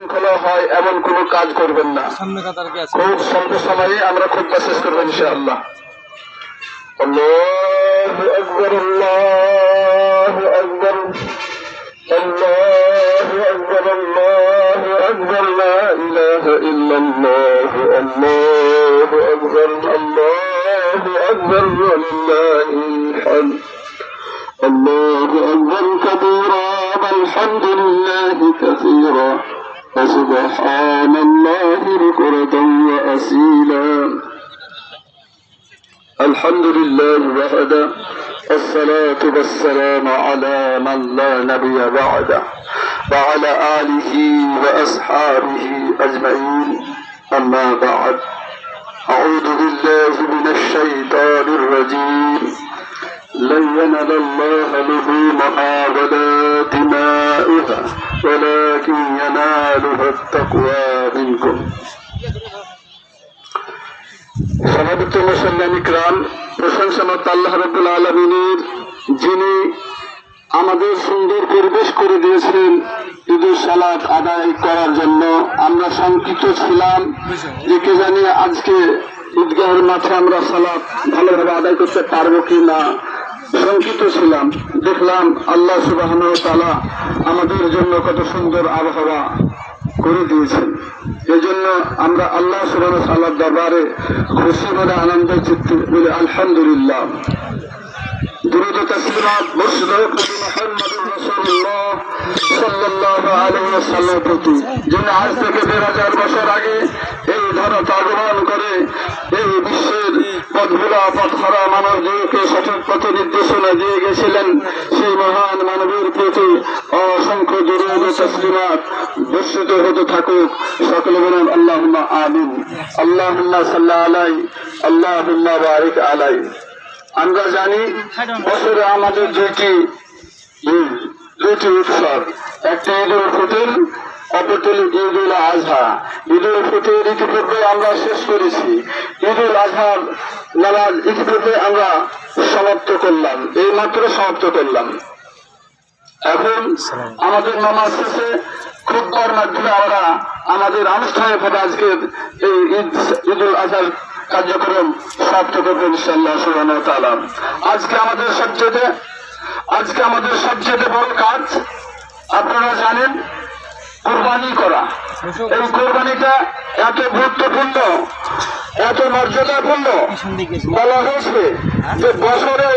খোলা হয় এমন কোন কাজ করবেন না। খুব স্বল্প সময়ে আমরা খুব শেষ করবো ইনশাআল্লাহ। আল্লাহু আকবার, আল্লাহু আকবার, আল্লাহু আকবার, আল্লাহু আকবার, লা ইলাহা ইল্লাল্লাহ, আল্লাহু আকবার, আল্লাহু আকবার, ওয়ালিল্লাহিল হামদ। আল্লাহু আকবার কাবীরা ওয়ালহামদুলিল্লাহি কাসীরা وسبحان الله بكرة وأصيلا. الحمد لله وحده والصلاة والسلام على من لا نبي بعده وعلى آله وأصحابه أجمعين. أما بعد، أعوذ بالله من الشيطان الرجيم. لن ينال الله لحومها ولا دماؤها ولكن يناله التقوى منكم. সমাবেত মুসলমান ইকরাম, প্রশংসমত আল্লাহ রাব্বুল আলামিনের, যিনি আমাদের সুন্দর পরিবেশ করে দিয়েছেন ঈদুল সালাত আদায় করার জন্য। আমরা শঙ্কিত ছিলাম যে কে জানি আজকে ঈদগাহের মাঠে আমরা সালাত ভালোভাবে আদায় করতে পারবো কি না, শঙ্কিত ছিলাম। দেখলাম আল্লাহ সুবহানাহু ওয়া তাআলা আমাদের জন্য কত সুন্দর আবহাওয়া করে দিয়েছেন। এজন্য আমরা আল্লাহ সুবহানাহু ওয়া তাআলার দরবারে খুশি মনে আনন্দ চিত্তে বলি আলহামদুলিল্লাহ। দুরূদ ও তাসলিমাত মুর্শিদ নবী মুহাম্মদুর রাসূলুল্লাহ সাল্লাল্লাহু আলাইহি ওয়াসাল্লামের প্রতি, যিনি আজ থেকে 2000 বছর আগে এই ধরতে আগমন করে এই বিশ্বের পথভুলা পথহারা মানবদেরকে সঠিক পথে নির্দেশনা দিয়ে গেছিলেন। সেই মহান মানবের প্রতি অসংখ্য দুরূদ ও তাসলিমাত বর্ষিত হতে থাকুক। সকলে বলেন আল্লাহুম্মা আমিন। আল্লাহুম্মা সাল্লি আলাইহি, আল্লাহুম্মা বারিক আলাইহি। আমরা জানি বছরে আমাদের দুটি উৎসব, একটা ঈদুল ফিতর, অপরটি ঈদুল আজহা। ঈদুল ফিতর ইতিপূর্বে আমরা শেষ করেছি, ঈদুল আজহার নামাজ ইতিপূর্বে আমরা সমাপ্ত করলাম, এই মাত্র সমাপ্ত করলাম। এখন আমাদের নামাজ শেষে খুতবার মাধ্যমে আমরা আমাদের আনুষ্ঠানিকভাবে আজকে এই ঈদুল আজহার কার্যক্রম সমাপ্ত করবেন ইনশাআল্লাহ সুবহানাহু ওয়া তাআলা। আজকে আমাদের সবচেয়ে বড় কাজ আপনারা জানেন, কুরবানি করা। এই কুরবানিটা এত গুরুত্বপূর্ণ, এত মর্যাদাপূর্ণ। বলা হয়েছে যে বছরে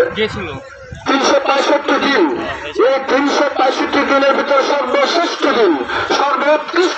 365 দিন, এই 365 দিনের ভিতরে সর্বশ্রেষ্ঠ দিন, সর্বোৎকৃষ্ট